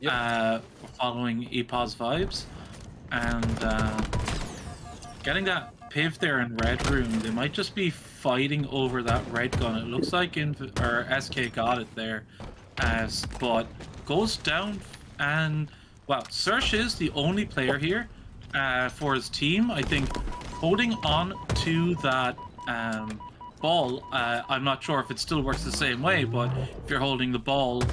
following EPOS vibes, and getting that piv there in red room. They might just be fighting over that red gun. It looks like SK got it there, but goes down, and well, Search is the only player here for his team, I think, holding on to that ball. I'm not sure if it still works the same way, but if you're holding the ball,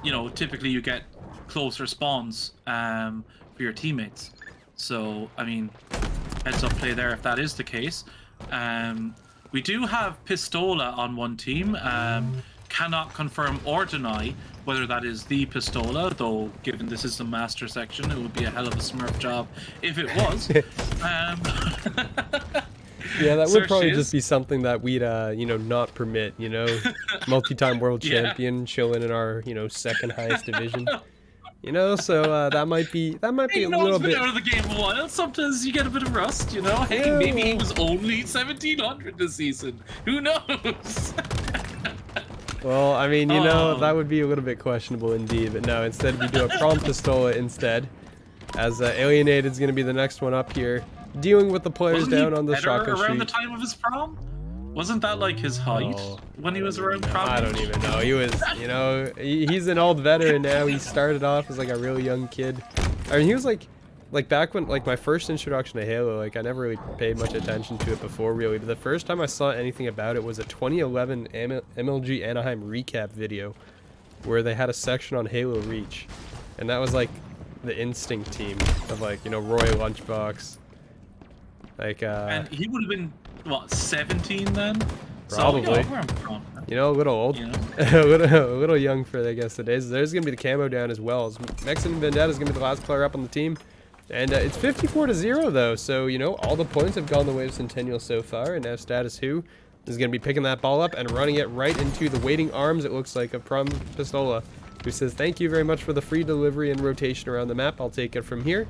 you know, typically you get closer spawns for your teammates. So, I mean, heads up play there if that is the case. We do have Pistola on one team. Cannot confirm or deny whether that is the Pistola, though given this is the master section, it would be a hell of a smurf job if it was. Yeah, that would probably just be something that we'd, you know, not permit, you know, multi-time world champion chilling in our, you know, second highest division. You know, so that might be a little bit out of the game a while. Sometimes you get a bit of rust, you know. Hey, yeah, maybe he was only 1700 this season. Who knows? Well, I mean, you know, that would be a little bit questionable indeed. But no, instead we do a prom Pistola instead, as Alienated is going to be the next one up here, dealing with the players down on the shotgun around street. the time of his prom? Wasn't that like his height when he was around prom? I don't even know. He was, you know, he's an old veteran now. He started off as like a really young kid. I mean, he was like back when, like, my first introduction to Halo, like, I never really paid much attention to it before, really. But the first time I saw anything about it was a 2011 MLG Anaheim recap video where they had a section on Halo Reach. And that was like the Instinct team of, like, you know, Roy Lunchbox. Like, and he would have been, what, 17 then? Probably. So, yeah, you know, a little old. You know? a little young for, I guess, the days. There's going to be the camo down as well. Mexican Vendetta is going to be the last player up on the team. And it's 54-0, though. So, you know, all the points have gone the way of Centennials so far. And now Status Who is going to be picking that ball up and running it right into the waiting arms, it looks like, of Prom Pistola, who says, thank you very much for the free delivery and rotation around the map. I'll take it from here.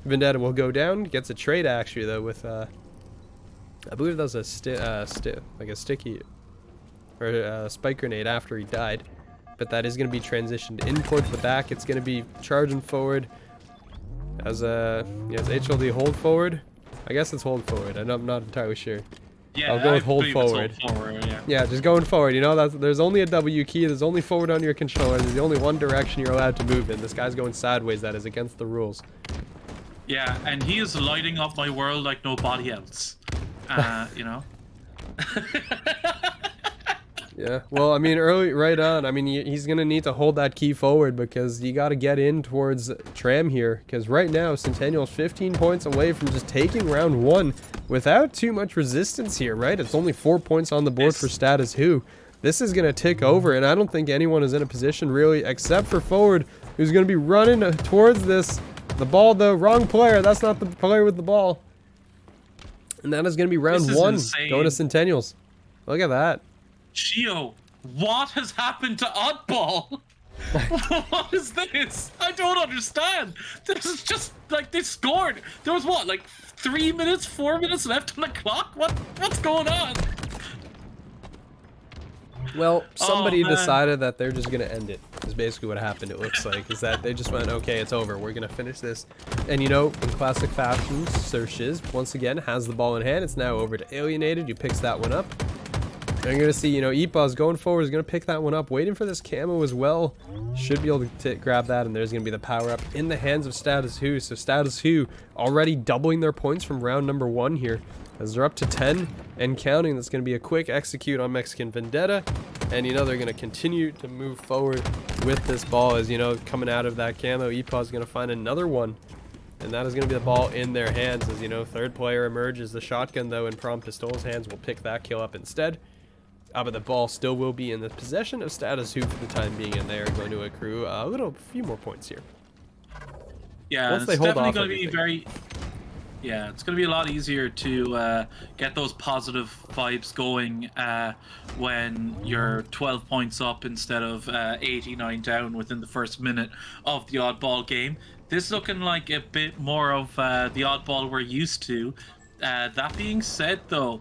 Vendetta will go down. Gets a trade, actually, though, with, I believe that was a sticky or a spike grenade after he died. But that is going to be transitioned in towards the back. It's going to be charging forward as HLD hold forward. I guess it's hold forward. I'm not entirely sure. Yeah, I'll go with hold forward. Yeah, just going forward. You know, there's only a W key. There's only forward on your controller. There's the only one direction you're allowed to move in. This guy's going sideways. That is against the rules. Yeah, and he is lighting up my world like nobody else. You know? Yeah, well, I mean, right on. I mean, he's going to need to hold that key forward because you got to get in towards Tram here. Because right now, Centennial's 15 points away from just taking round one without too much resistance here, right? It's only 4 points on the board for Status Who. This is going to tick over, and I don't think anyone is in a position really, except for Forward, who's going to be running towards this. The ball, though, wrong player. That's not the player with the ball. And that is going to be round one going to Centennials. Look at that. Chio, what has happened to Oddball? What is this? I don't understand. This is just like they scored. There was what, like 3 minutes, 4 minutes left on the clock? What's going on? Well, somebody decided that they're just going to end it. Is basically what happened, it looks like. Is that they just went, okay, it's over. We're going to finish this. And, you know, in classic fashion, Searches, once again, has the ball in hand. It's now over to Alienated, who picks that one up. And I'm going to see, you know, Eepaz going forward is going to pick that one up. Waiting for this camo as well. Should be able to grab that, and there's going to be the power up in the hands of Status Who. So Status Who already doubling their points from round number one here. As they're up to 10 and counting. That's going to be a quick execute on Mexican Vendetta. And, you know, they're going to continue to move forward with this ball as, you know, coming out of that camo. Eepaz is going to find another one. And that is going to be the ball in their hands as, you know, third player emerges. The shotgun, though, in Prom Pistol's hands will pick that kill up instead. But the ball still will be in the possession of Status Who for the time being, and they are going to accrue a few more points here. Yeah, once it's they hold definitely off going to be everything. Yeah, it's going to be a lot easier to get those positive vibes going when you're 12 points up instead of 89 down within the first minute of the oddball game. This looking like a bit more of the oddball we're used to. That being said, though,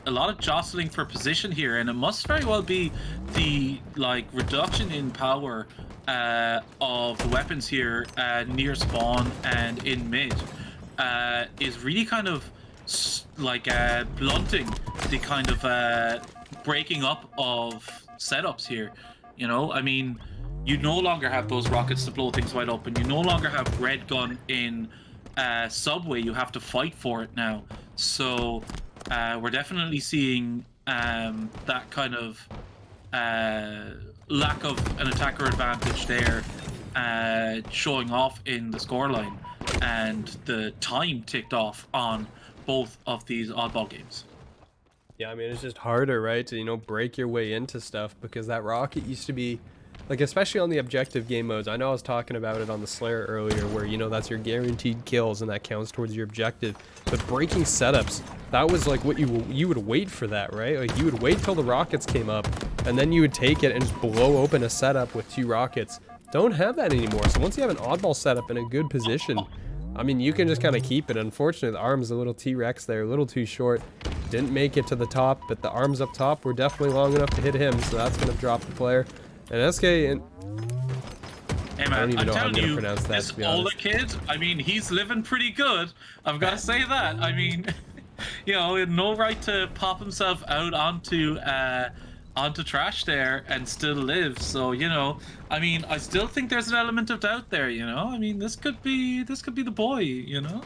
a lot of jostling for position here, and it must very well be the like reduction in power of the weapons here near spawn and in mid is really kind of like blunting the kind of breaking up of setups here. You know, I mean, you no longer have those rockets to blow things wide open. You no longer have red gun in Subway. You have to fight for it now. So we're definitely seeing that kind of lack of an attacker advantage there showing off in the scoreline, and the time ticked off on both of these oddball games. Yeah, I mean, it's just harder, right, to, you know, break your way into stuff, because that rocket used to be, like, especially on the objective game modes. I know I was talking about it on the Slayer earlier, where, you know, that's your guaranteed kills and that counts towards your objective. But breaking setups, that was like what you would wait for that, right? Like, you would wait till the rockets came up, and then you would take it and just blow open a setup with 2 rockets. Don't have that anymore. So once you have an oddball setup in a good position, I mean, you can just kind of keep it. Unfortunately, the arm's a little T-Rex there, a little too short. Didn't make it to the top, but the arms up top were definitely long enough to hit him, so that's going to drop the player. And SK, and hey man, I don't even know how I'm going to pronounce that, this older kid, I mean, he's living pretty good. I've got to say that. I mean, you know, he had no right to pop himself out onto trash there and still live. So, you know, I mean, I still think there's an element of doubt there, you know? I mean, this could be the boy, you know?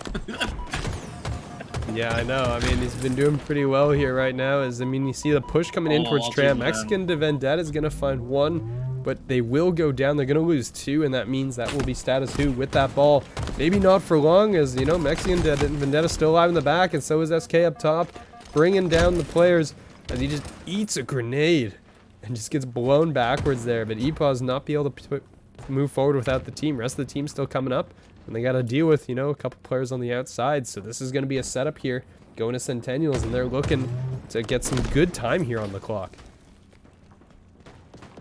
Yeah, I know. I mean, he's been doing pretty well here right now. I mean, you see the push coming in towards Tram. Mexican de Vendetta is going to find 1, but they will go down. They're going to lose 2, and that means that will be status who with that ball. Maybe not for long, as, you know, Mexican de Vendetta still alive in the back, and so is SK up top, bringing down the players as he just eats a grenade and just gets blown backwards there. But EPOS not be able to move forward without the team. Rest of the team still coming up. And they got to deal with, you know, a couple players on the outside. So this is going to be a setup here going to Centennials, and they're looking to get some good time here on the clock.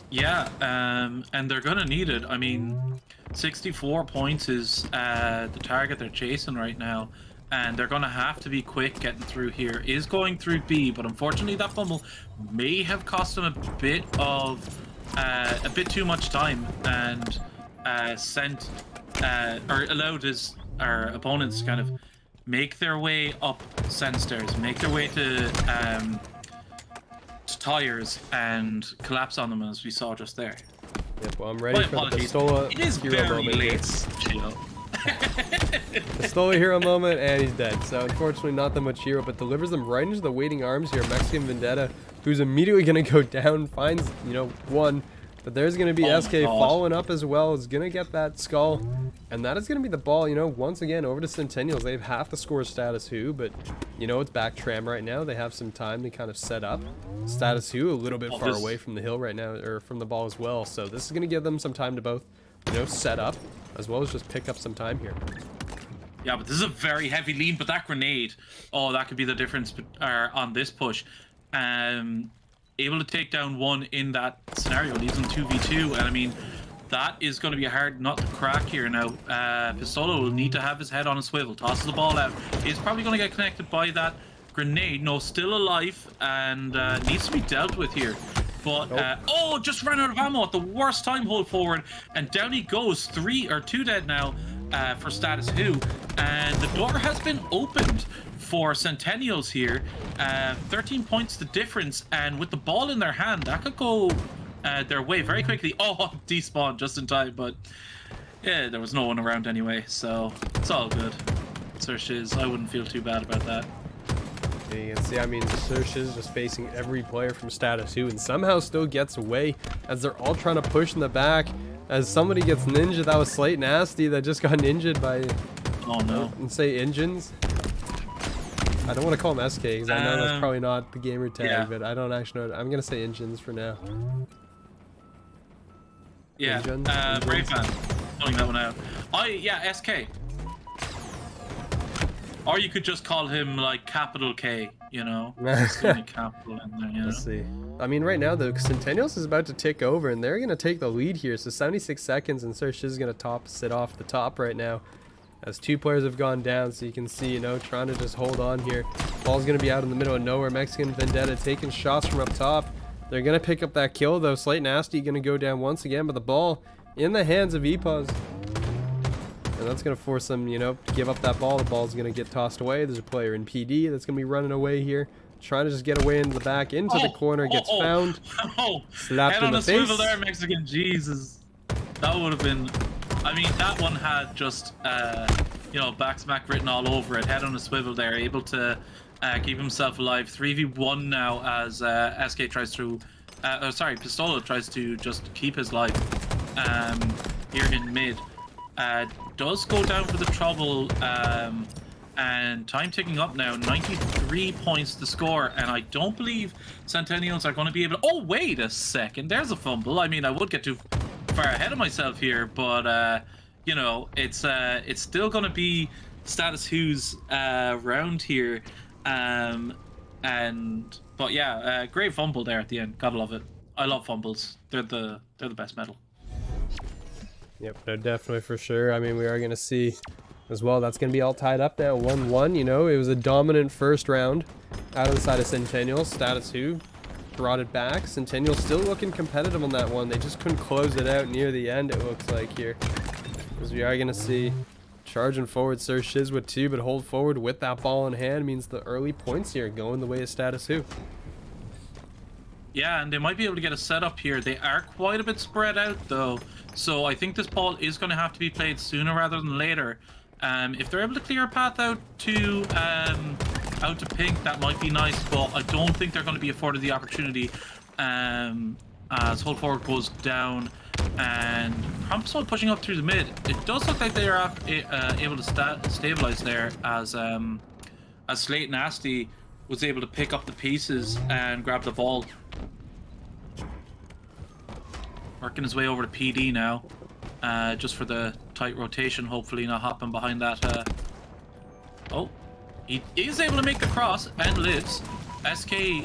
Yeah, and they're going to need it. I mean, 64 points is the target they're chasing right now. And they're going to have to be quick getting through here. Is going through B, but unfortunately that fumble may have cost them a bit too much time, and allowed our opponents to kind of make their way up send stairs, make their way to tires and collapse on them, as we saw just there. Yep, well, I'm ready for the Pistola hero moment here. Pistola hero moment, and he's dead. So unfortunately not that much hero, but delivers them right into the waiting arms here. Mexican Vendetta, who's immediately going to go down, finds, you know, 1. But there's going to be SK following up as well. Is going to get that skull. And that is going to be the ball, you know, once again over to Centennials. They have half the score status who, but, you know, it's back Tram right now. They have some time to kind of set up. Status who a little bit far away from the hill right now, or from the ball as well. So this is going to give them some time to both, you know, set up, as well as just pick up some time here. Yeah, but this is a very heavy lean, but that grenade, oh, that could be the difference on this push. Able to take down 1 in that scenario, leaves them 2v2, and I mean, that is going to be a hard nut to crack here now. Pistola will need to have his head on a swivel, tosses the ball out, is probably going to get connected by that grenade. No, still alive, and needs to be dealt with here. But, oh, just ran out of ammo at the worst time, hold forward, and down he goes, 2 dead now for status who, and the door has been opened for Centennials here. 13 points the difference, and with the ball in their hand, that could go their way very quickly. Oh, despawn just in time, but yeah, there was no one around anyway, so it's all good. Searches, I wouldn't feel too bad about that. Yeah, you can see, I mean, Search is just facing every player from status who, and somehow still gets away as they're all trying to push in the back. As somebody gets ninja, that was Slate Nasty that just got ninja'd by, oh no, and say engines. I don't want to call him SK because I know that's probably not the gamer tag, yeah. But I don't actually know. I'm gonna say engines for now. Yeah, Brave fan, pulling that one out. Yeah, SK. Or you could just call him like capital K, you know? Capital in there, you know? Let's see. I mean, right now the Centennials is about to tick over, and they're gonna take the lead here. So 76 seconds, and Search is gonna sit off the top right now. as 2 players have gone down. So you can see, you know, trying to just hold on here. Ball's going to be out in the middle of nowhere. Mexican Vendetta taking shots from up top. They're going to pick up that kill, though. Slate Nasty going to go down once again, but the ball in the hands of EPOS. And that's going to force them, you know, to give up that ball. The ball's going to get tossed away. There's a player in PD that's going to be running away here. Trying to just get away into the back, into the corner, gets found. Slapped Head in on the a face. swivel there, Mexican. Jesus. That would have been... I mean, that one had just, you know, back smack written all over it. Head on a swivel there, able to keep himself alive. 3v1 now as SK tries to... Pistola tries to just keep his life here in mid. Does go down for the trouble, and time ticking up now. 93 points to score, and I don't believe Centennials are going to be able to... Oh, wait a second. There's a fumble. I mean, I would get too far ahead of myself here, but, you know, it's still going to be Status Who's round here. But yeah, great fumble there at the end. Gotta love it. I love fumbles. They're the best medal. Yep, no, definitely for sure. I mean, we are going to see as well. That's going to be all tied up now. 1-1, you know. It was a dominant first round out of the side of Centennials. Status Who brought it back. Centennials still looking competitive on that one. They just couldn't close it out near the end, it looks like here. As we are going to see charging forward Sir Shiz with 2, but hold forward with that ball in hand means the early points here going the way of Status Who. Yeah, and they might be able to get a setup here. They are quite a bit spread out, though. So I think this ball is going to have to be played sooner rather than later. If they're able to clear a path out to pink, that might be nice, but I don't think they're going to be afforded the opportunity as hold forward goes down and Prompsol pushing up through the mid. It does look like they are able to stabilize there as Slate Nasty was able to pick up the pieces and grab the ball. Working his way over to PD now, just for the tight rotation, hopefully not hopping behind that. Oh, he is able to make the cross and lives. SK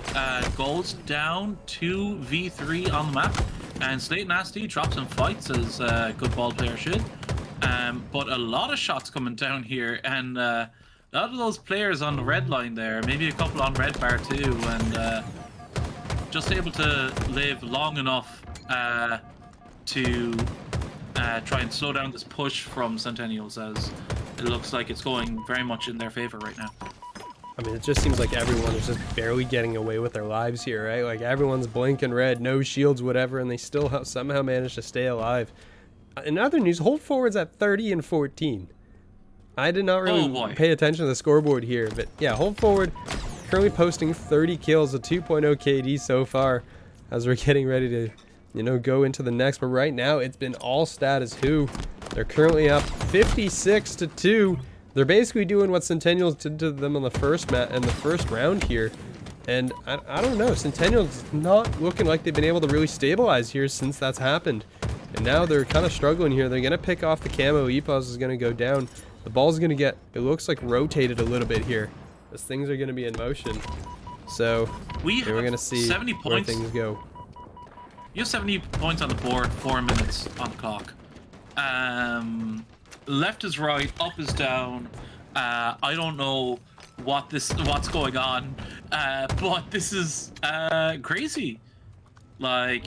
goes down 2v3 on the map, and Slate Nasty drops and fights as a good ball player should. But a lot of shots coming down here, and a lot of those players on the red line there, maybe a couple on red bar too, and just able to live long enough to try and slow down this push from Centennials, as it looks like it's going very much in their favor right now. I mean, it just seems like everyone is just barely getting away with their lives here, right? Like, everyone's blinking red, no shields, whatever, and they still somehow manage to stay alive. In other news, hold forward's at 30 and 14. I did not really pay attention to the scoreboard here, but yeah, hold forward currently posting 30 kills, a 2.0 KD so far, as we're getting ready to, you know, go into the next. But right now, it's been all Status Who. They're currently up 56-2. They're basically doing what Centennials did to them on the first round here. And I don't know, Centennials not looking like they've been able to really stabilize here since that's happened. And now they're kind of struggling here. They're going to pick off the camo. EPOS is going to go down. The ball's going to get, it looks like, rotated a little bit here, as things are going to be in motion. So we're going to see 70 where points. things go. You have 70 points on the board, 4 minutes on the clock. Left is right, up is down. I don't know what's going on, but this is crazy. Like,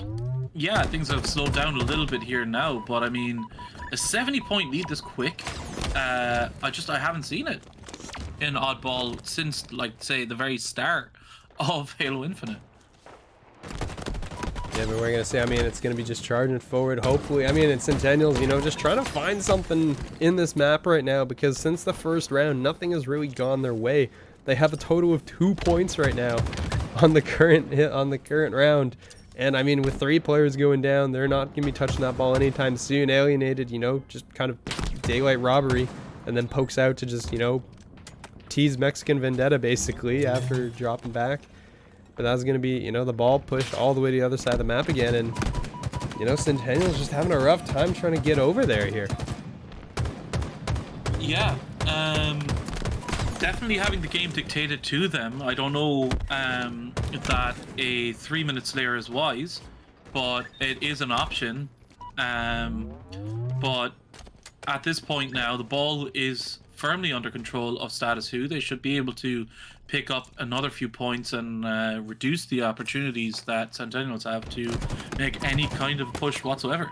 yeah, things have slowed down a little bit here now, but I mean, a 70-point lead this quick, I haven't seen it in Oddball since, like, say, the very start of Halo Infinite. Yeah, but we're going to see, I mean, it's going to be just charging forward, hopefully. I mean, it's Centennials, you know, just trying to find something in this map right now, because since the first round, nothing has really gone their way. They have a total of 2 points right now on the current round. And, I mean, with 3 players going down, they're not going to be touching that ball anytime soon. Alienated, you know, just kind of daylight robbery, and then pokes out to just, you know, tease Mexican Vendetta, basically, after dropping back. But that's going to be, you know, the ball pushed all the way to the other side of the map again. And, you know, Centennials just having a rough time trying to get over there here. Yeah, definitely having the game dictated to them. I don't know if that a 3-minute Slayer is wise, but it is an option. But at this point now, the ball is firmly under control of Status Who. They should be able to pick up another few points and reduce the opportunities that Centennials have to make any kind of push whatsoever.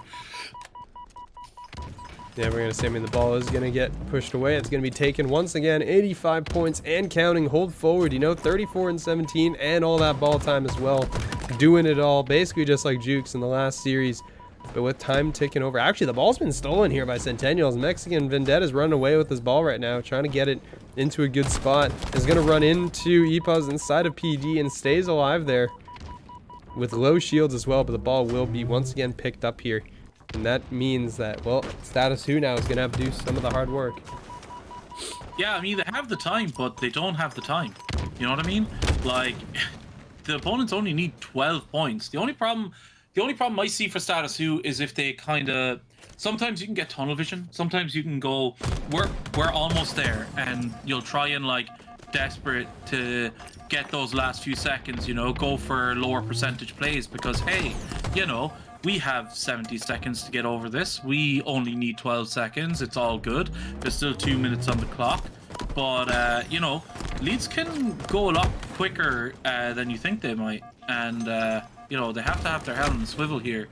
Yeah, we're going to say, I mean, the ball is going to get pushed away. It's going to be taken once again. 85 points and counting. Hold forward, you know, 34 and 17 and all that ball time as well. Doing it all, basically just like Jukes in the last series. But with time ticking over. Actually, the ball's been stolen here by Centennials. Mexican Vendetta's running away with this ball right now, trying to get it into a good spot. Is going to run into Epaz inside of PD and stays alive there with low shields as well. But the ball will be once again picked up here. And that means that, well, Status Who now is going to have to do some of the hard work. Yeah, I mean, they have the time, but they don't have the time. You know what I mean? Like, the opponents only need 12 points. The only problem I see for Status Who is if they kind of... Sometimes you can get tunnel vision. Sometimes you can go, we're almost there. And you'll try and, like, desperate to get those last few seconds, you know, go for lower percentage plays. Because, hey, you know... We have 70 seconds to get over this. We only need 12 seconds. It's all good. There's still 2 minutes on the clock. But, you know, leads can go a lot quicker than you think they might. And, you know, they have to have their head on the swivel here.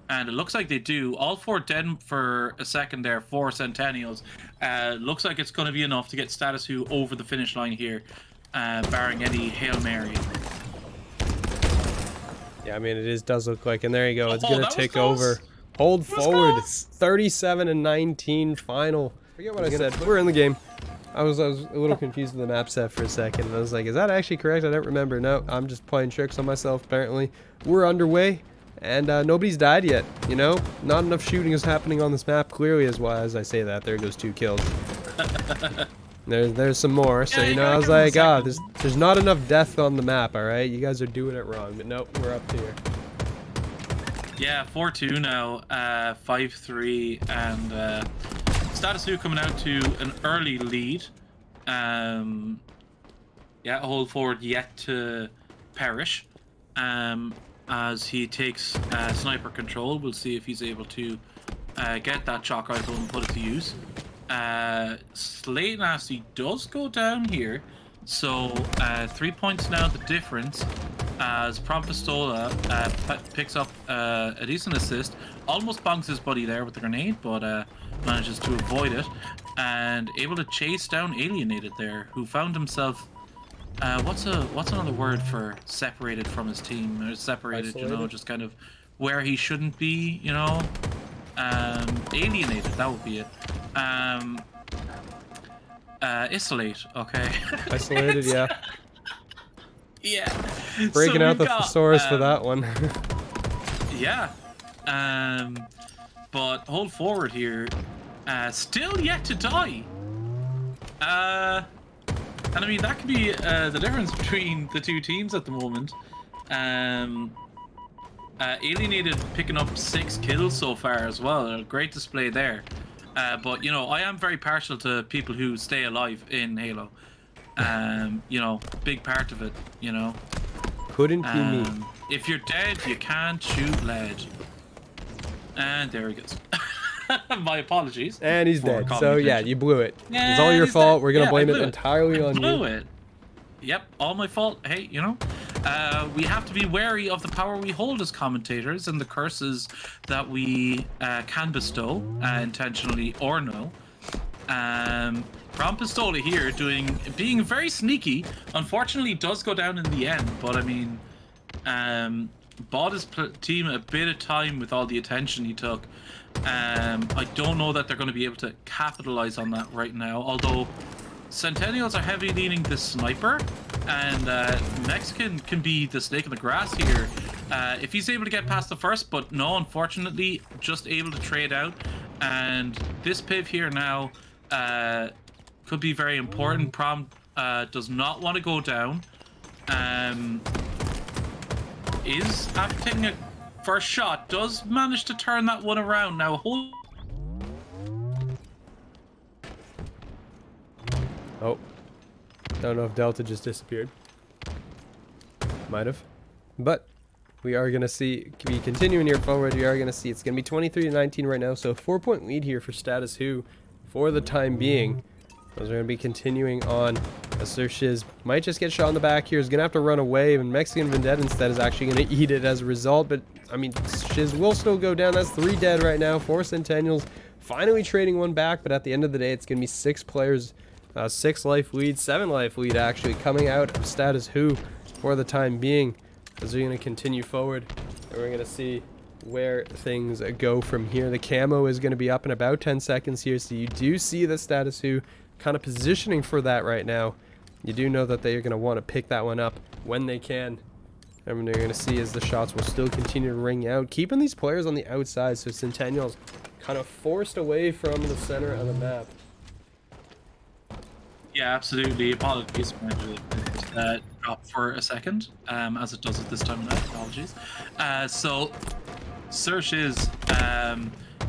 And it looks like they do. All four dead for a second there for Centennials. Looks like it's going to be enough to get Status Who over the finish line here, barring any Hail Mary. Yeah, I mean, does look like, and there you go. It's going to take close. over. Hold forward. 37 and 19 final. Forget what I said. We're in the game. I was a little confused with the map set for a second. And I was like, is that actually correct? I don't remember. No, I'm just playing tricks on myself, apparently. We're underway, and nobody's died yet. You know, not enough shooting is happening on this map, clearly, as I say that. There goes 2 kills. There's some more, so, you know, I was like, there's not enough death on the map, alright? You guys are doing it wrong, but nope, we're up here. Yeah, 4-2 now, 5-3, and Status Who coming out to an early lead. Yeah, hold forward yet to perish, as he takes sniper control. We'll see if he's able to get that shock rifle and put it to use. Slate Nasty does go down here, so 3 points now the difference as Prompistola picks up a decent assist. Almost bonks his buddy there with the grenade, but manages to avoid it and able to chase down Alienated there, who found himself what's another word for separated from his team, or separated, isolated? You know, just kind of where he shouldn't be, you know. Alienated, that would be it. Isolate, okay. Isolated, yeah. Yeah. Breaking so out the thesaurus for that one. Yeah. But hold forward here. Still yet to die. And I mean, that could be the difference between the two teams at the moment. Alienated picking up 6 kills so far as well. A great display there. But, you know, I am very partial to people who stay alive in Halo. You know, big part of it, you know. Couldn't be me. If you're dead, you can't shoot lead. And there he goes. My apologies. And he's dead. So, yeah, you blew it. It's all your fault. We're going to blame it entirely on you. Blew it. Yep, all my fault. Hey, you know, we have to be wary of the power we hold as commentators and the curses that we can bestow, intentionally or no. Prompistola here being very sneaky. Unfortunately, does go down in the end, but I mean, bought his team a bit of time with all the attention he took. I don't know that they're going to be able to capitalize on that right now, although Centennials are heavy leaning the sniper, and Mexican can be the snake in the grass here if he's able to get past the first, but no, unfortunately, just able to trade out. And this piv here now could be very important. Prom does not want to go down. Is, after taking a first shot, does manage to turn that one around. Now, hold. Oh, don't know if Delta just disappeared. Might have. But we are going to be continuing here forward. We are going to see it's going to be 23-19 right now. So 4-point lead here for Status Who. for the time being. Those are going to be continuing on. Sir Shiz might just get shot in the back here. He's going to have to run away. And Mexican Vendetta instead is actually going to eat it as a result. But, I mean, Shiz will still go down. That's 3 dead right now. 4 Centennials finally trading one back. But at the end of the day, it's going to be 6 players. 6 life lead, 7 life lead actually coming out of status who for the time being. As we're going to continue forward. And we're going to see where things go from here. The camo is going to be up in about 10 seconds here. So you do see the status who kind of positioning for that right now. You do know that they are going to want to pick that one up when they can. And you're going to see as the shots will still continue to ring out, keeping these players on the outside, so Centennials kind of forced away from the center of the map. Yeah, absolutely. Apologies, drop for a second, as it does at this time of night. Apologies. So Search is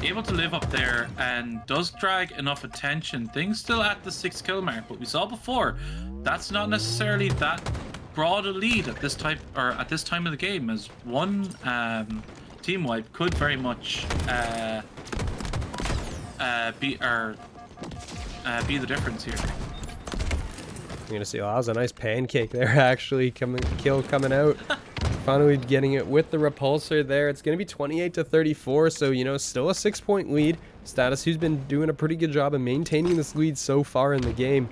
able to live up there and does drag enough attention. Things still at the 6 kill mark, but we saw before that's not necessarily that broad a lead at this type or at this time of the game, as one team wipe could very much be the difference here. You're gonna see, oh, that was a nice pancake there actually coming out. Finally getting it with the repulsor there. It's going to be 28-34, so, you know, still a 6-point lead. Status who's been doing a pretty good job of maintaining this lead so far in the game,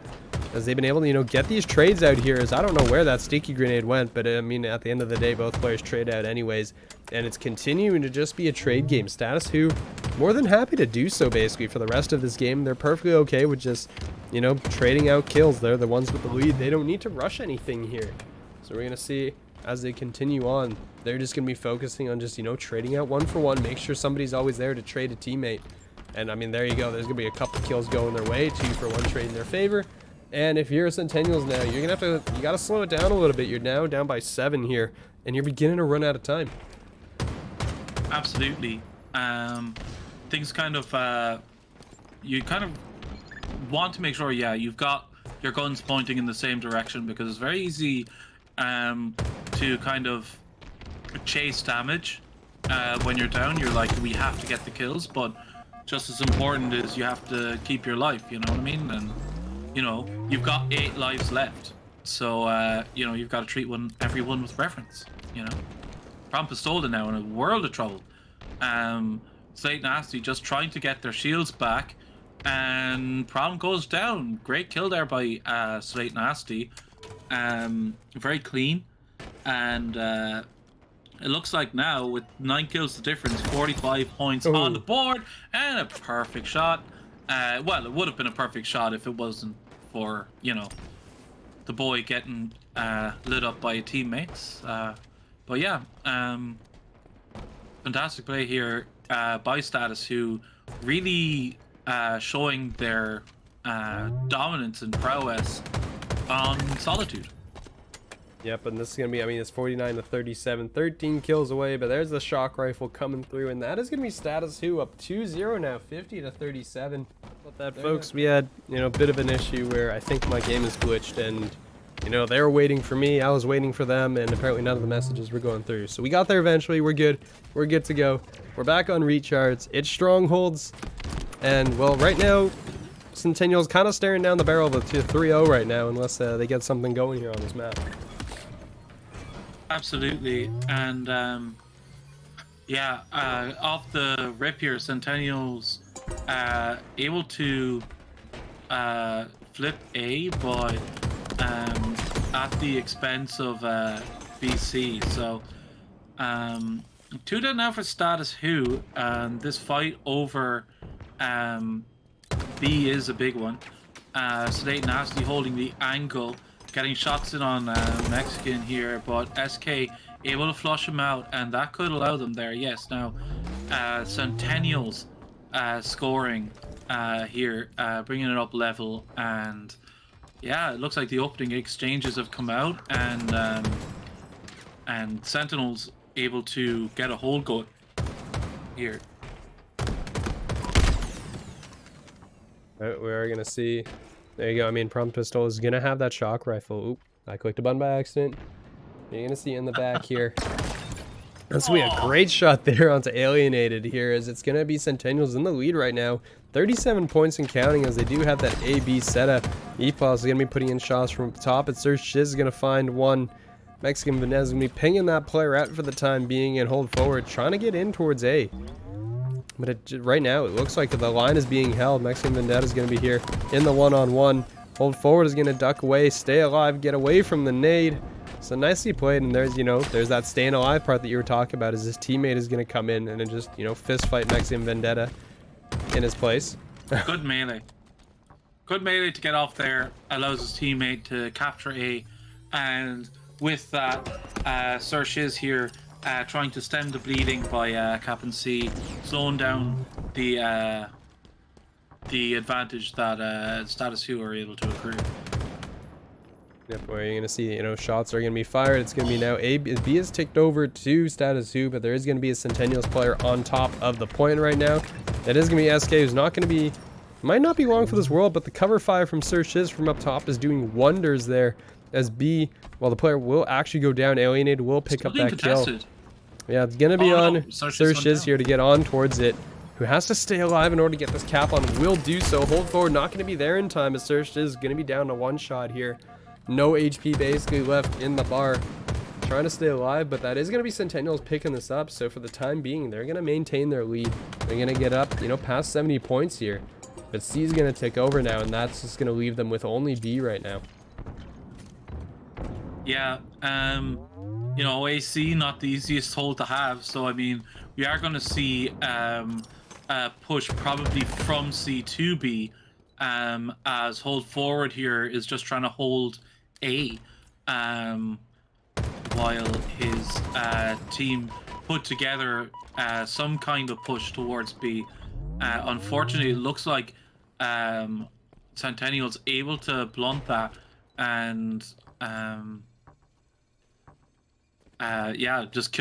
as they've been able to, you know, get these trades out here. As I don't know where that sticky grenade went, but I mean, at the end of the day, both players trade out anyways, and it's continuing to just be a trade game. Status who more than happy to do so basically for the rest of this game. They're perfectly okay with just, you know, trading out kills. They're the ones with the lead. They don't need to rush anything here. So we're going to see as they continue on, they're just going to be focusing on just, you know, trading out 1 for 1. Make sure somebody's always there to trade a teammate. And I mean, there you go. There's going to be a couple kills going their way, 2 for 1 trade in their favor. And if you're a Centennials now, you're going to have to, you got to slow it down a little bit. You're now down by 7 here, and you're beginning to run out of time. Absolutely. Things kind of, you kind of want to make sure, yeah, you've got your guns pointing in the same direction, because it's very easy to kind of chase damage when you're down. You're like, we have to get the kills, but just as important is you have to keep your life, you know what I mean? And you know, you've got 8 lives left, so you know, you've got to treat everyone with reference, you know. Prom Pistola now in a world of trouble. Slate Nasty just trying to get their shields back, and Prom goes down. Great kill there by Slate Nasty. Very clean, and it looks like now with 9 kills the difference, 45 points on the board, and a perfect shot. Well, it would have been a perfect shot if it wasn't for, you know, the boy getting lit up by teammates. But yeah, fantastic play here by Status, who really showing their dominance and prowess on Solitude. Yep, and this is going to be, I mean, it's 49-37, 13 kills away, but there's the shock rifle coming through, and that is going to be Status who up 2-0 now, 50-37. But that, folks, we had, you know, a bit of an issue where I think my game is glitched, and, you know, they were waiting for me, I was waiting for them, and apparently none of the messages were going through. So we got there eventually, we're good to go. We're back on recharts, it's Strongholds, and, well, right now, Centennials kind of staring down the barrel of a 3-0 right now, unless they get something going here on this map. Absolutely, and yeah, off the rip here, Centennials able to flip A, but at the expense of BC. So 2 dead now for Status who, and this fight over B is a big one. Slate Nasty holding the angle, getting shots in on Mexican here, but SK able to flush him out, and that could allow them there. Yes, now Centennials scoring here, bringing it up level, and yeah, it looks like the opening exchanges have come out, and Sentinels able to get a hold going here. We are gonna see. There you go. I mean, Prompt Pistol is gonna have that shock rifle. Oop, I clicked a button by accident. You're gonna see in the back here. That's going to be a great shot there onto Alienated here, as it's going to be Centennials in the lead right now. 37 points and counting, as they do have that A-B setup. EPOS is going to be putting in shots from top. It's Sir Shiz is going to find one. Mexican Vanez is going to be pinging that player out for the time being and hold forward, trying to get in towards A. But right now, it looks like the line is being held. Mexican Vendetta is going to be here in the one-on-one. Hold forward is going to duck away, stay alive, get away from the nade. So nicely played, and there's, there's that staying alive part that you were talking about, is his teammate is going to come in and then just, fist fight Mexican Vendetta in his place. Good melee. Good melee to get off there, allows his teammate to capture A, and with that, Sir Shiz here trying to stem the bleeding by capping C, slowing down the advantage that Status Who are able to accrue. Yep, where you're going to see, shots are going to be fired. It's going to be now A. B is ticked over to Status Who, but there is going to be a Centennials player on top of the point right now. That is going to be SK, who's not going to be, might not be long for this world, but the cover fire from Sir Shiz from up top is doing wonders there. As B, well, the player will actually go down. Alienated will pick up that kill. Yeah, it's going to be on Sir Shiz here to get on towards it, who has to stay alive in order to get this cap on. Will do so. Hold forward, not going to be there in time, as Sir Shiz is going to be down to one shot here. No HP basically left in the bar. Trying to stay alive, but that is going to be Centennials picking this up. So for the time being, they're going to maintain their lead. They're going to get up, past 70 points here. But C is going to take over now, and that's just going to leave them with only B right now. Yeah, AC not the easiest hold to have. So I mean, we are going to see a push probably from C to B, as hold forward here is just trying to hold A, while his team put together some kind of push towards B. Unfortunately, it looks like Centennials able to blunt that, and just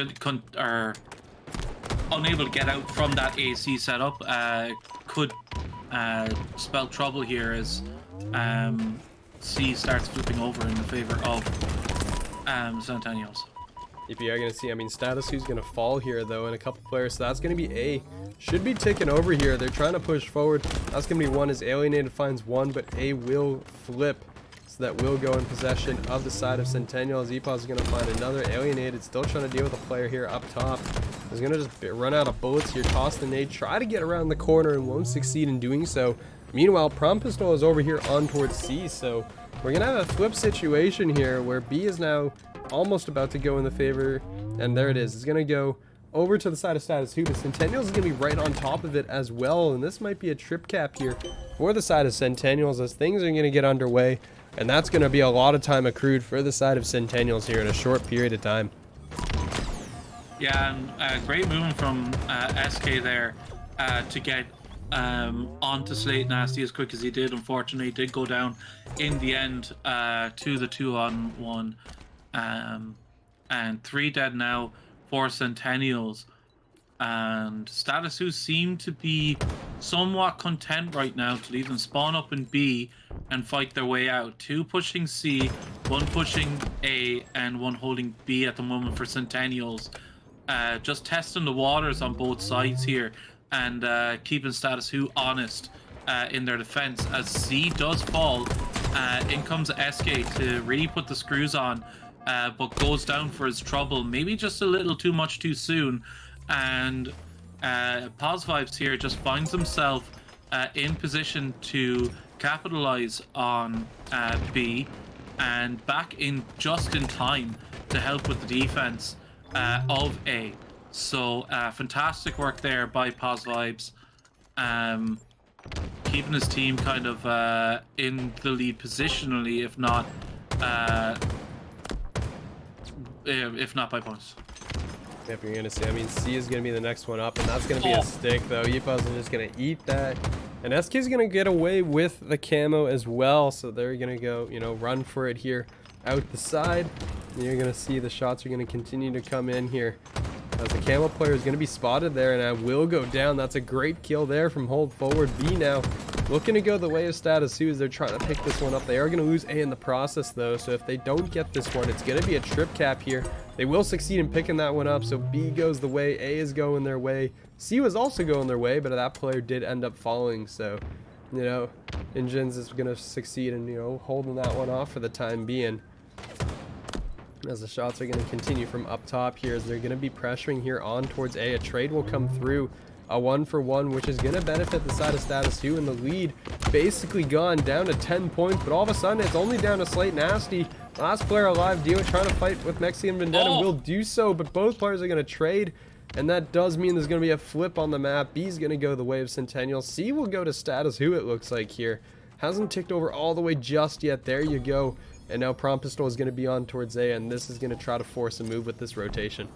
are unable to get out from that AC setup. Could spell trouble here as C starts flipping over in the favor of Centennials. If you are going to see, Status Who's going to fall here, though, and a couple players, so that's going to be A. Should be taking over here. They're trying to push forward. That's going to be one as Alienated finds one, but A will flip. So that will go in possession of the side of Centennials. EPOS is going to find another. Alienated still trying to deal with a player here up top. He's going to just run out of bullets here, toss the nade, try to get around the corner, and won't succeed in doing so. Meanwhile, Prom Pistol is over here on towards C, so we're going to have a flip situation here where B is now almost about to go in the favor, and there it is. It's going to go over to the side of Status Who, but Centennials is going to be right on top of it as well, and this might be a trip cap here for the side of Centennials as things are going to get underway, and that's going to be a lot of time accrued for the side of Centennials here in a short period of time. Yeah, and great movement from SK there to get onto Slate Nasty as quick as he did. Unfortunately, he did go down in the end to the 2-on-1. And 3 dead now for Centennials. And Status Who seem to be somewhat content right now to leave them spawn up in B and fight their way out. 2 pushing C, 1 pushing A, and 1 holding B at the moment for Centennials. Just testing the waters on both sides here and keeping Status Who honest in their defense. As C does fall, in comes SK to really put the screws on, but goes down for his trouble, maybe just a little too much too soon. And Pause Vibes here just finds himself in position to capitalize on B, and back in just in time to help with the defense of A. So fantastic work there by Pause Vibes, keeping his team kind of in the lead positionally, if not by points. Yep, you're gonna see. C is gonna be the next one up, and that's gonna be a stick though. Yipos is just gonna eat that, and SK is gonna get away with the camo as well. So they're gonna go, run for it here out the side. And you're gonna see the shots are gonna continue to come in here. As the camo player is gonna be spotted there, and I will go down. That's a great kill there from hold forward. B now looking to go the way of Status Who as they're trying to pick this one up. They are going to lose A in the process though, so if they don't get this one, it's going to be a trip cap here. They will succeed in picking that one up, so B goes the way, A is going their way, C was also going their way, but that player did end up falling, so, you know, Engines is going to succeed in, you know, holding that one off for the time being. As the shots are going to continue from up top here, as they're going to be pressuring here on towards A. A trade will come through, a 1-for-1, which is going to benefit the side of Status Who, and the lead basically gone down to 10 points, but all of a sudden it's only down to Slate Nasty. Last player alive, Dio trying to fight with Mexican Vendetta will do so, but both players are going to trade, and that does mean there's going to be a flip on the map. B's going to go the way of Centennials. C will go to Status Who, it looks like here. Hasn't ticked over all the way just yet. There you go. And now Prompt Pistol is going to be on towards A, and this is going to try to force a move with this rotation.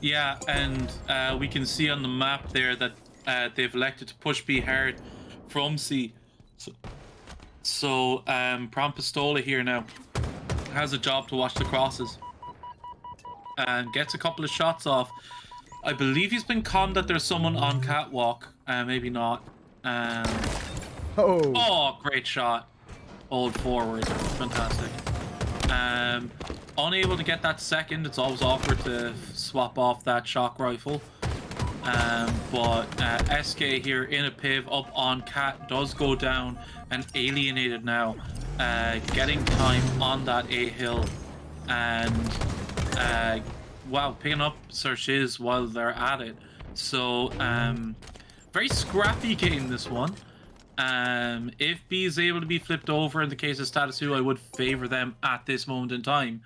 Yeah, and we can see on the map there that they've elected to push B hard from C. So Prompt Pistola here now has a job to watch the crosses and gets a couple of shots off. I believe he's been conned that there's someone on catwalk. Maybe not. Oh, great shot. Hold forward. Fantastic. Unable to get that second. It's always awkward to swap off that shock rifle. But SK here in a piv up on Cat does go down and alienated now. Getting time on that A hill. And wow, picking up Sir Shiz while they're at it. So very scrappy game, this one. If B is able to be flipped over in the case of Status Who, I would favor them at this moment in time.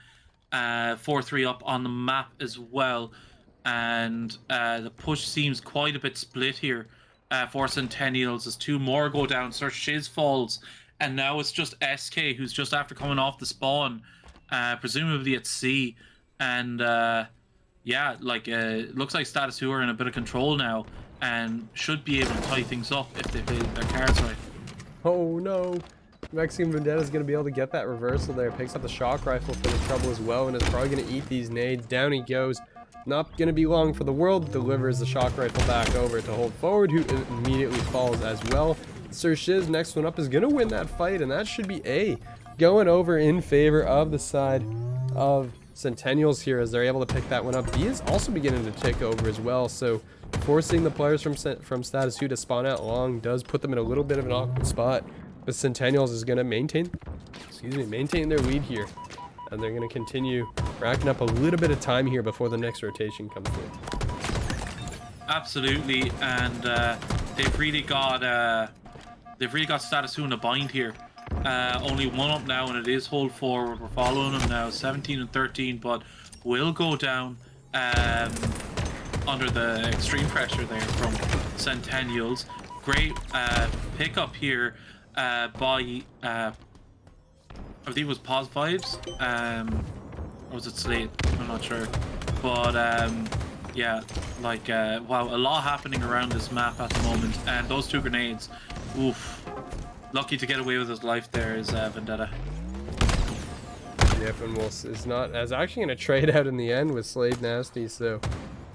4-3 up on the map as well, and the push seems quite a bit split here for Centennials as two more go down. Sir Shiz falls, and now it's just SK who's just after coming off the spawn, presumably at C, and yeah, like it looks like Status Who are in a bit of control now and should be able to tie things up if they play their cards right. Oh no, Mexican Vendetta is going to be able to get that reversal there. Picks up the shock rifle for the trouble as well, and is probably going to eat these nades. Down he goes. Not going to be long for the world. Delivers the shock rifle back over to Hold Forward, who immediately falls as well. Sir Shiz, next one up, is going to win that fight, and that should be A. Going over in favor of the side of Centennials here as they're able to pick that one up. B is also beginning to tick over as well, so forcing the players from Status Who to spawn out long does put them in a little bit of an awkward spot. But Centennials is going to maintain their lead here, and they're going to continue racking up a little bit of time here before the next rotation comes through. Absolutely, and they've really got Status Who in a bind here. Only one up now, and it is Hold Forward. We're following them now, 17 and 13, but will go down under the extreme pressure there from Centennials. Great pickup here by I believe it was Pos Vibes, or was it Slate? I'm not sure, but yeah, like wow, a lot happening around this map at the moment, and those two grenades, oof. Lucky to get away with his life there is Vendetta. Yep, and is actually going to trade out in the end with Slade Nasty, so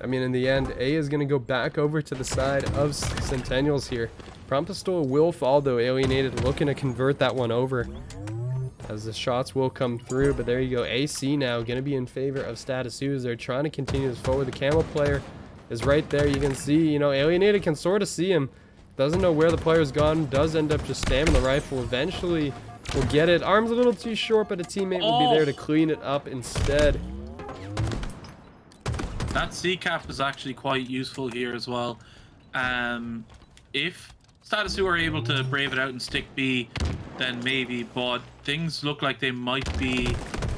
I mean in the end A is going to go back over to the side of Centennials here. Prompt Pistol will fall though, alienated, looking to convert that one over as the shots will come through, but there you go. AC now going to be in favor of Status Who as they're trying to continue this forward. The camo player is right there. You can see, you know, alienated can sort of see him. Doesn't know where the player's gone. Does end up just spamming the rifle. Eventually will get it. Arm's a little too short, but a teammate will be there to clean it up instead. That C-cap is actually quite useful here as well. If Status Who are able to brave it out and stick B, then maybe, but things look like they might be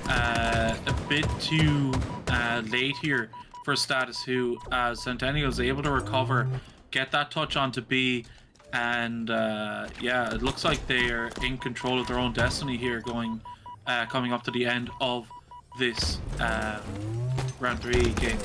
a bit too late here for Status Who, as Centennials able to recover, get that touch onto B, and yeah, it looks like they're in control of their own destiny here, coming up to the end of this round 3 game.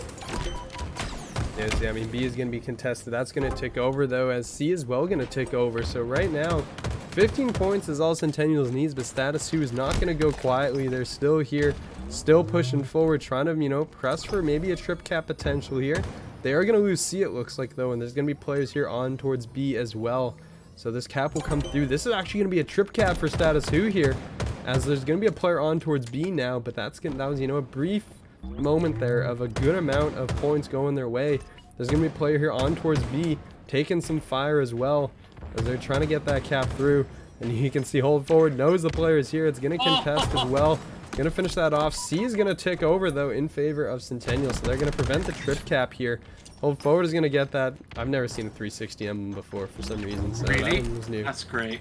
Yes, yeah, I mean B is going to be contested. That's going to tick over though, as C is well going to tick over. So right now 15 points is all Centennials needs, but Status Who is not going to go quietly. They're still here, still pushing forward, trying to, you know, press for maybe a trip cap potential here. They are going to lose C, it looks like, though, and there's going to be players here on towards B as well. So this cap will come through. This is actually going to be a trip cap for Status Who here, as there's going to be a player on towards B now, but that was, you know, a brief moment there of a good amount of points going their way. There's going to be a player here on towards B, taking some fire as well, as they're trying to get that cap through. And you can see Hold Forward knows the player is here. It's going to contest as well. Going to finish that off. C is going to tick over, though, in favor of Centennials. So they're going to prevent the trip cap here. Hold Forward is going to get that. I've never seen a 360 emblem before for some reason. So really? that one was new. That's great.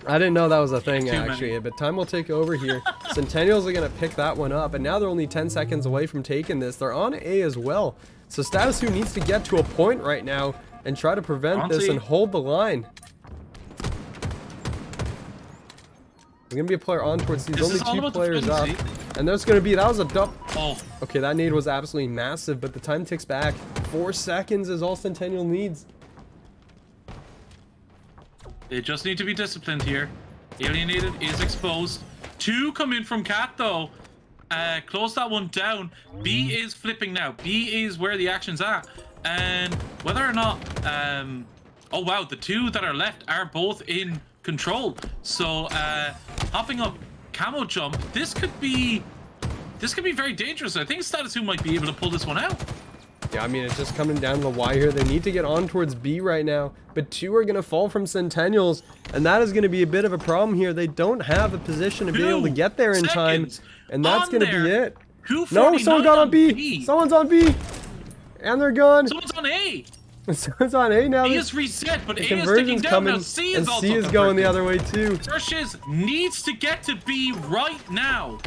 I didn't know that was a thing, actually. But time will take over here. Centennials are going to pick that one up. And now they're only 10 seconds away from taking this. They're on A as well. So Status Who needs to get to a point right now and try to prevent this and hold the line. There's going to be a player on towards these. Only 2 players up. And there's going to be, that was a dump. Oh. Okay, that nade was absolutely massive, but the time ticks back. 4 seconds is all Centennial needs. They just need to be disciplined here. Alienated is exposed. 2 come in from Cat, though. Close that one down. B is flipping now. B is where the action's at. And whether or not... oh, wow. The 2 that are left are both in control. So, hopping up camo jump. This could be very dangerous. I think Status Who might be able to pull this one out. Yeah, I mean, it's just coming down the wire here. They need to get on towards B right now, but 2 are going to fall from Centennials, and that is going to be a bit of a problem here. They don't have a position to be able to get there in time, and that's going to be it. No, someone got on B. Someone's on B, and they're gone. Someone's on A. Someone's on A now. A is reset, but A is conversion's sticking down. coming, Now C is and also C is going the other way too. Sershiz needs to get to B right now,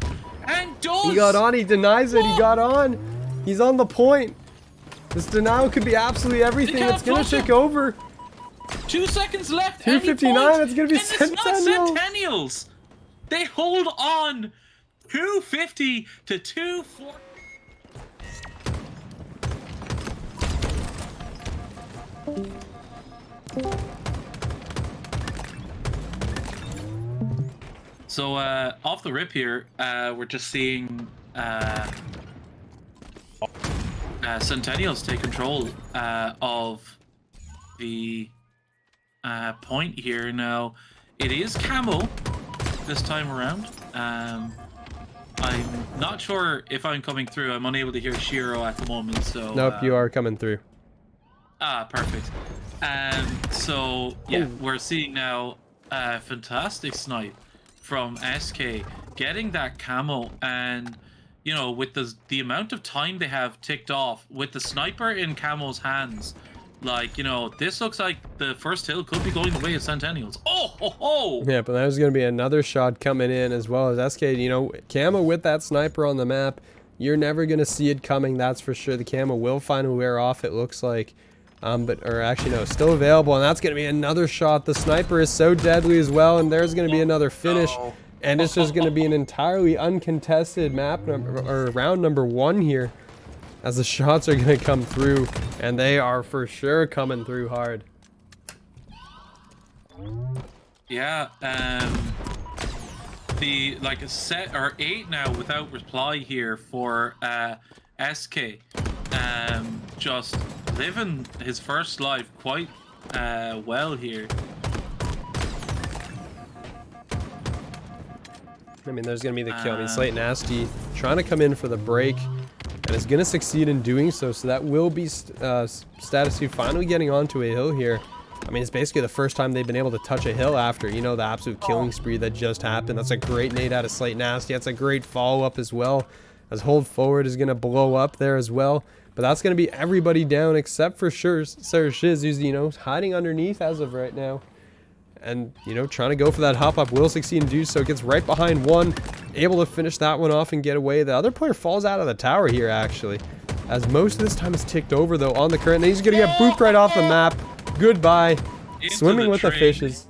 and does. He got on. He denies it. He got on. He's on the point. This denial could be absolutely everything. It's going to take over. 2 seconds left. 2:59. It's going to be Centennials. Centennials. They hold on. 250 to 240. So off the rip here, we're just seeing Centennials take control of the point here. Now, it is camo this time around. I'm not sure if I'm coming through. I'm unable to hear Shiro at the moment. So nope, you are coming through. Ah, perfect. So yeah, we're seeing now a fantastic snipe from SK getting that camo, and you know, with the amount of time they have ticked off with the sniper in camo's hands, like, you know, this looks like the first hill could be going the way of Centennials. Oh ho ho! Yeah, but there's going to be another shot coming in as well as SK. You know, camo with that sniper on the map, you're never going to see it coming, that's for sure. The camo will finally wear off, it looks like. Or actually, no, still available, and that's going to be another shot. The sniper is so deadly as well, and there's going to be another finish. No. And it's just going to be an entirely uncontested map number, or round number 1 here, as the shots are going to come through, and they are for sure coming through hard. Yeah, the like a set or 8 now without reply here for SK. Just living his first life quite well here. I mean, there's going to be the kill. I mean, Slate Nasty trying to come in for the break, and is going to succeed in doing so. So that will be Status Who finally getting onto a hill here. I mean, it's basically the first time they've been able to touch a hill after, you know, the absolute killing spree that just happened. That's a great nade out of Slate Nasty. That's a great follow-up as well, as Hold Forward is going to blow up there as well. But that's going to be everybody down except for Sershiz, who's, you know, hiding underneath as of right now. And, you know, trying to go for that hop-up, will succeed and do so. Gets right behind one, able to finish that one off and get away. The other player falls out of the tower here, actually, as most of this time is ticked over, though, on the current. And he's going to get booped right off the map. Goodbye. Swimming with the fishes.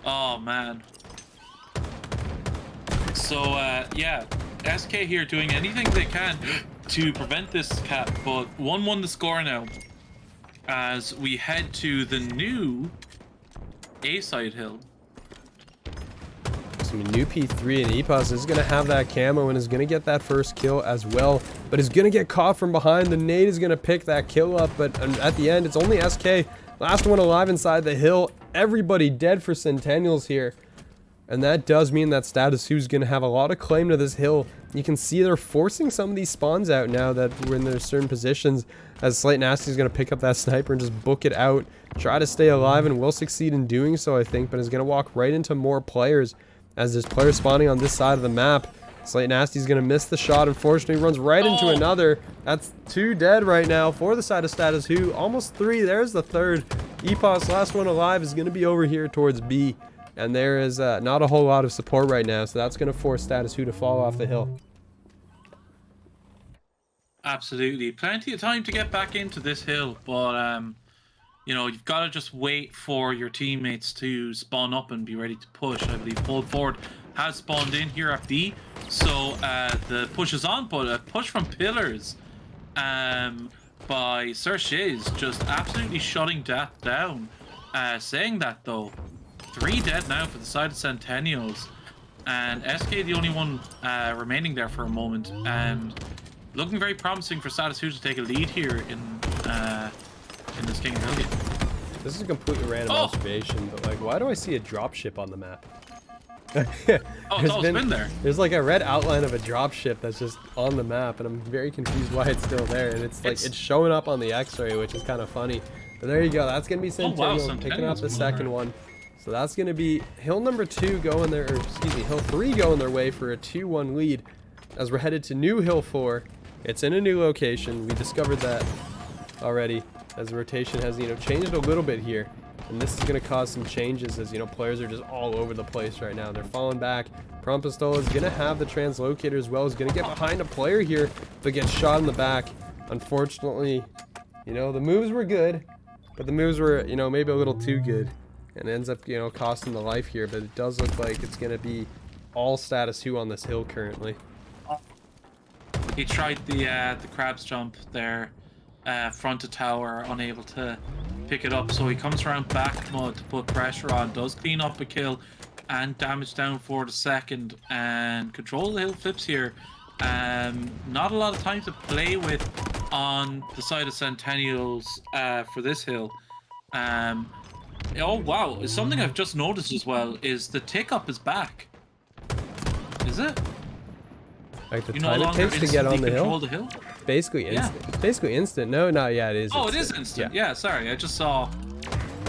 Oh, man. So, yeah, SK here doing anything they can to prevent this cap, but 1-1 the score now, as we head to the new A-side hill. I mean, new P3 and Epos is going to have that camo and is going to get that first kill as well, but is going to get caught from behind. The nade is going to pick that kill up, but at the end, it's only SK. Last one alive inside the hill. Everybody dead for Centennials here. And that does mean that Status 2 is going to have a lot of claim to this hill. You can see they're forcing some of these spawns out now that we're in their certain positions, as Slate Nasty is going to pick up that sniper and just book it out. Try to stay alive and will succeed in doing so, I think, but is going to walk right into more players as there's players spawning on this side of the map. Slate Nasty is going to miss the shot. Unfortunately, runs right into another. That's 2 dead right now for the side of Status 2. Almost 3. There's the third. Epos, last one alive, is going to be over here towards B. And there is not a whole lot of support right now, so that's going to force Status 2 to fall off the hill. Absolutely. Plenty of time to get back into this hill, but, you know, you've got to just wait for your teammates to spawn up and be ready to push. I believe Hold Forward has spawned in here at B, so the push is on, but a push from Pillars by Sir Shiz just absolutely shutting that down. Saying that, though, 3 dead now for the side of Centennials, and SK the only one remaining there for a moment, and looking very promising for Status 2 to take a lead here in this King of Hill game. This is a completely random observation, but like, why do I see a dropship on the map? It's always been there. There's like a red outline of a dropship that's just on the map, and I'm very confused why it's still there. And it's like it's showing up on the X-ray, which is kind of funny. But there you go. That's gonna be Centennials picking up the second one. So that's going to be hill number 2 going there, or excuse me, hill 3 going their way for a 2-1 lead as we're headed to new hill 4. It's in a new location. We discovered that already as the rotation has, you know, changed a little bit here. And this is going to cause some changes as, you know, players are just all over the place right now. They're falling back. Prompistola is going to have the translocator as well. Is going to get behind a player here, but gets shot in the back. Unfortunately, you know, the moves were good, but the moves were, you know, maybe a little too good. And ends up, you know, costing the life here, but it does look like it's going to be all Status 2 on this hill currently. He tried the crab's jump there, front to tower, unable to pick it up, so he comes around back mud to put pressure on, does clean up a kill and damage down for the second, and control the hill flips here. Not a lot of time to play with on the side of Centennials for this hill. Oh wow, something I've just noticed as well is the tick up is back. Is it? Like the time it takes to get on the hill? Basically yeah. instant. It's basically instant. No, not yet. It is. Oh, instant. It is instant. Yeah, sorry. I just saw.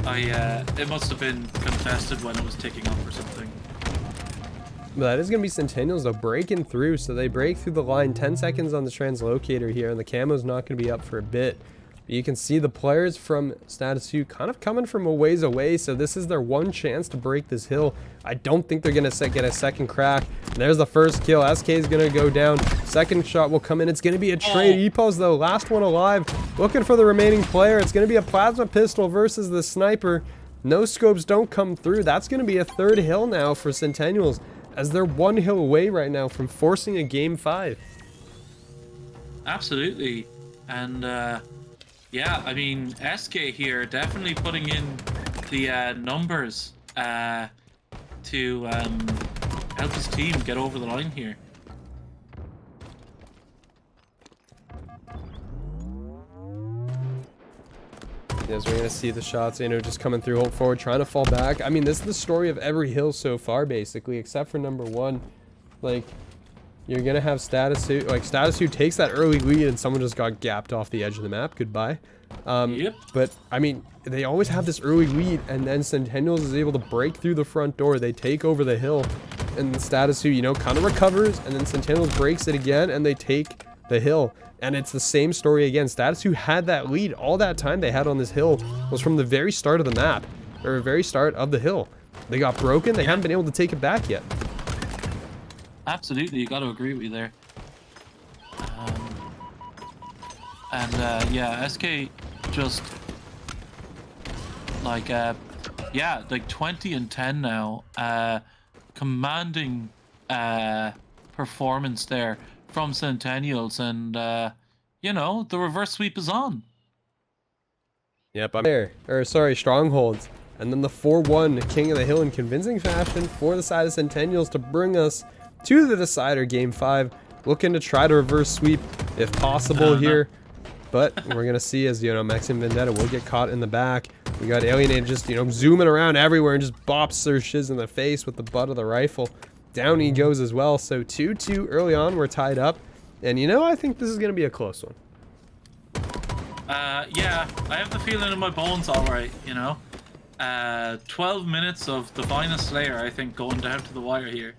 It must have been contested when it was ticking up or something. But that is going to be Centennials though, breaking through. So they break through the line. 10 seconds on the translocator here, and the camo's not going to be up for a bit. You can see the players from Status 2 kind of coming from a ways away, so this is their one chance to break this hill. I don't think they're going to get a second crack. And there's the first kill. SK is going to go down. Second shot will come in. It's going to be a trade. Epos, though, last one alive. Looking for the remaining player. It's going to be a plasma pistol versus the sniper. No scopes don't come through. That's going to be a third hill now for Centennials, as they're 1 hill away right now from forcing a game 5. Absolutely. And, yeah, I mean, SK here definitely putting in the numbers to help his team get over the line here. As we're going to see the shots, you know, just coming through, Hold Forward, trying to fall back. I mean, this is the story of every hill so far, basically, except for number 1. Like, you're going to have Status 2, like, Status 2 takes that early lead and someone just got gapped off the edge of the map. Goodbye. Yep. But, I mean, they always have this early lead, and then Centennials is able to break through the front door. They take over the hill, and Status 2, you know, kind of recovers, and then Centennials breaks it again, and they take the hill. And it's the same story again. Status 2 had that lead. All that time they had on this hill was from the very start of the map, or very start of the hill. They got broken. They haven't been able to take it back yet. Absolutely, you got to agree with you there. Yeah, SK just like yeah, like 20 and 10 now. Commanding performance there from Centennials, and you know, the reverse sweep is on. Yep, I'm there. Or sorry, Strongholds. And then the 4-1 King of the Hill in convincing fashion for the side of Centennials to bring us to the decider game 5. Looking to try to reverse sweep if possible here. But we're going to see as, Mexican Vendetta will get caught in the back. We got Alienated just, zooming around everywhere and just bops Sir Shiz in the face with the butt of the rifle. Down he goes as well. So 2-2 early on. We're tied up. And, I think this is going to be a close one. Yeah, I have the feeling in my bones, all right, 12 minutes of the finest Slayer, I think, going down to the wire here.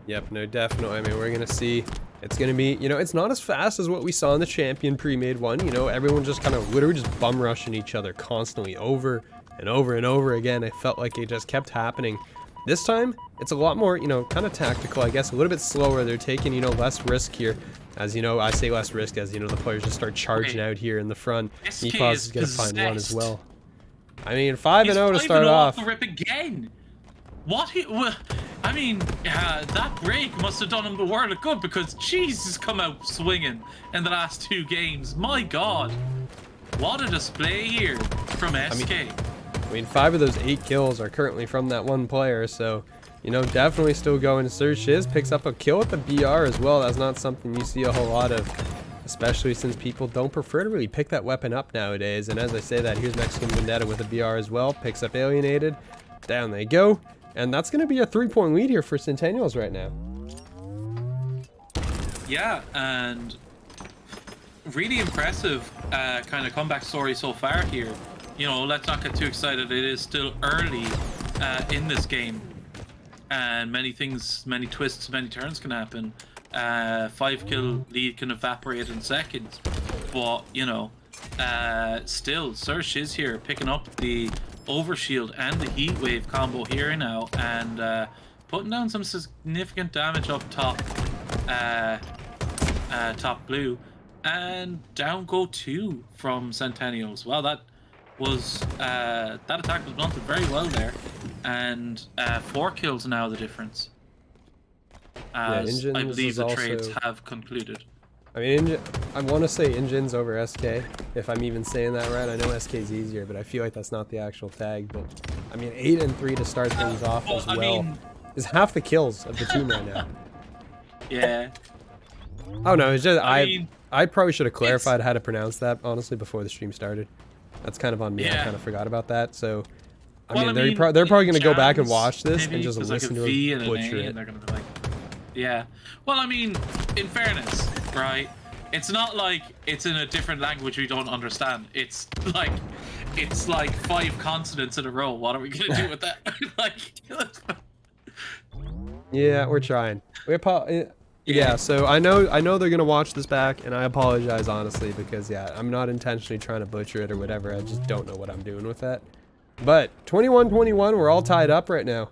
Yep, no, definitely. I mean, we're going to see. It's going to be, it's not as fast as what we saw in the Champion Premade one. Everyone just kind of literally just bum rushing each other constantly over and over and over again. It felt like it just kept happening. This time, it's a lot more, kind of tactical, I guess, a little bit slower. They're taking, less risk here. As I say less risk as, the players just start charging out here in the front. Epos is going to find one as well. I mean, 5-0 to start off. The rip again. I mean, that break must have done him the world of good because Jesus has come out swinging in the last 2 games. My God. What a display here from SK. I mean, 5 of those 8 kills are currently from that one player, so, definitely still going. Sir Shiz picks up a kill with the BR as well. That's not something you see a whole lot of, especially since people don't prefer to really pick that weapon up nowadays. And as I say that, here's Mexican Vendetta with a BR as well. Picks up Alienated. Down they go. And that's going to be a 3-point lead here for Centennials right now. Yeah, and really impressive kind of comeback story so far here. Let's not get too excited. It is still early in this game. And many things, many twists, many turns can happen. 5-kill lead can evaporate in seconds. But, still, Sir Shiz here picking up the overshield and the heat wave combo here now. And putting down some significant damage up top. Top blue. And down go 2 from Centennials. Wow, that attack was blunted very well there, and 4 kills now the difference. As I believe the trades have concluded. I mean, I want to say Engines over SK, if I'm even saying that right. I know SK's easier, but I feel like that's not the actual tag. But I mean, 8 and 3 to start things off as well is half the kills of the team right now. Yeah. Oh no, it's just I probably should have clarified how to pronounce that honestly before the stream started. That's kind of on me. I kind of forgot about that. So, I mean, they're probably going to go back and watch this and just listen to it butcher it. They're gonna be like, yeah. Well, I mean, in fairness, right? It's not like it's in a different language we don't understand. It's like 5 consonants in a row. What are we going to do with that? Yeah, we're trying. Yeah, so I know they're gonna watch this back, and I apologize honestly because I'm not intentionally trying to butcher it or whatever. I just don't know what I'm doing with that. But 21-21, we're all tied up right now,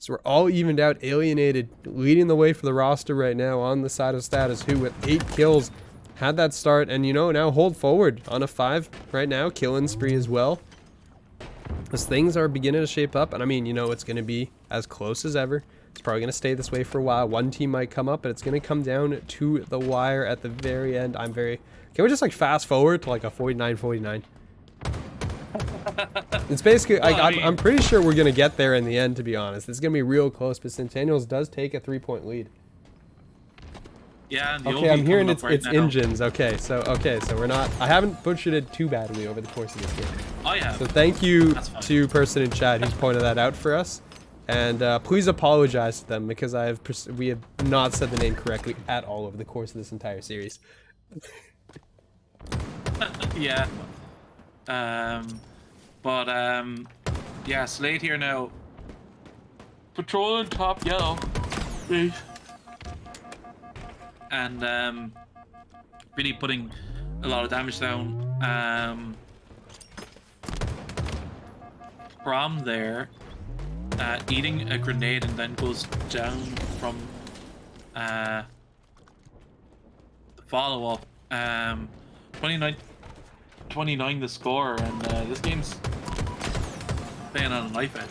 so we're all evened out. Alienated leading the way for the roster right now on the side of Status Who with 8 kills. Had that start, and now hold forward on a 5 right now, killing spree as well. As things are beginning to shape up, and I mean, it's gonna be as close as ever. It's probably going to stay this way for a while. One team might come up, but it's going to come down to the wire at the very end. Can we just fast forward to a 49-49? It's basically, I'm pretty sure we're going to get there in the end, to be honest. It's going to be real close, but Centennials does take a 3-point lead. Yeah, and okay, I'm hearing it's Engines. Okay, so we're not, I haven't butchered it too badly over the course of this game. I have. So thank you to person in chat who's pointed that out for us. And please apologize to them because we have not said the name correctly at all over the course of this entire series. Yeah. Yeah, Slade here now. Patrolling top yellow. And really putting a lot of damage down. From there. Eating a grenade and then goes down from the follow-up. 29 the score, and this game's playing on a knife edge.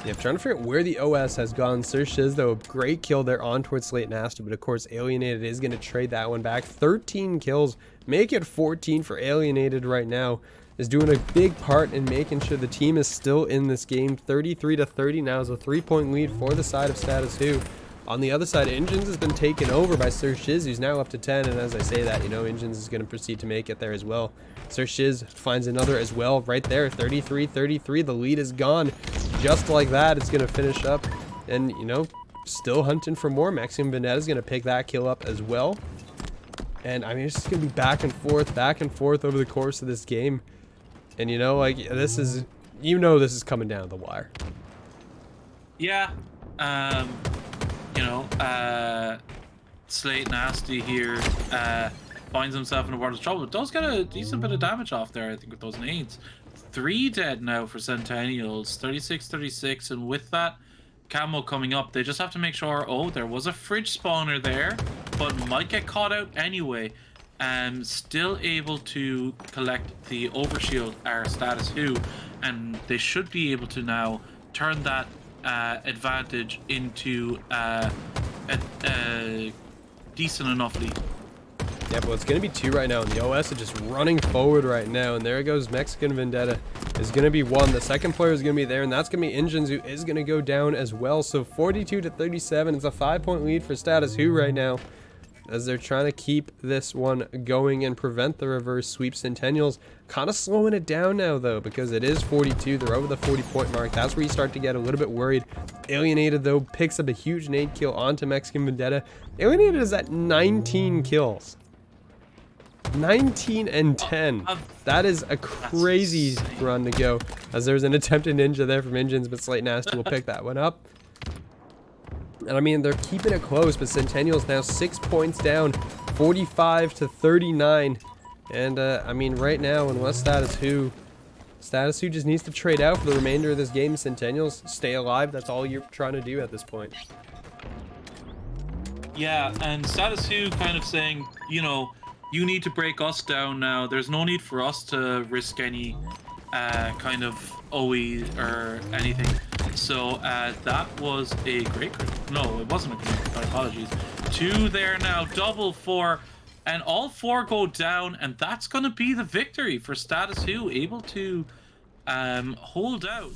Yeah, I'm trying to figure out where the OS has gone. Sir Shiz, though, a great kill there on towards Slate Nasty, but of course Alienated is going to trade that one back. 13 kills, make it 14 for Alienated right now. is doing a big part in making sure the team is still in this game. 33-30 now is a 3-point lead for the side of Status Who. On the other side, Engines has been taken over by Sir Shiz, who's now up to 10, and as I say that, you know, Engines is going to proceed to make it there as well. Sir Shiz finds another as well right there, 33-33. The lead is gone. Just like that, it's going to finish up, and, you know, still hunting for more. Maximum Vendetta is going to pick that kill up as well. And, I mean, it's just going to be back and forth over the course of this game. And, you know, like, this is, you know, this is coming down to the wire. Yeah, you know, Slate Nasty here finds himself in a world of trouble. It does get a decent bit of damage off there, I think, with those nades. 3 dead now for Centennials, 36-36, and with that camo coming up, they just have to make sure, oh, there was a fridge spawner there, but might get caught out anyway. Still able to collect the overshield, our Status Who, and they should be able to now turn that advantage into a decent enough lead. Yeah, but it's going to be 2 right now, and the OS is just running forward right now, and there goes Mexican Vendetta is going to be 1. The second player is going to be there, and that's going to be Engines, who is going to go down as well. So 42-37, it's a 5-point lead for Status Who right now, as they're trying to keep this one going and prevent the reverse sweep. Centennials kind of slowing it down now, though, because it is 42. They're over the 40-point mark. That's where you start to get a little bit worried. Alienated, though, picks up a huge nade kill onto Mexican Vendetta. Alienated is at 19 kills. 19 and 10. That is a crazy run to go, as there's an attempted ninja there from Engines, but Slate Nasty will pick that one up. And I mean, they're keeping it close, but Centennials now 6 points down, 45-39. And I mean, right now, unless Status Who just needs to trade out for the remainder of this game, Centennials stay alive. That's all you're trying to do at this point. Yeah, and Status Who kind of saying, you know, you need to break us down now. There's no need for us to risk any kind of OE or anything. So that was a great crit. No, it wasn't a crit. My apologies. 2 there now, double 4, and all 4 go down, and that's going to be the victory for Status Who, able to hold out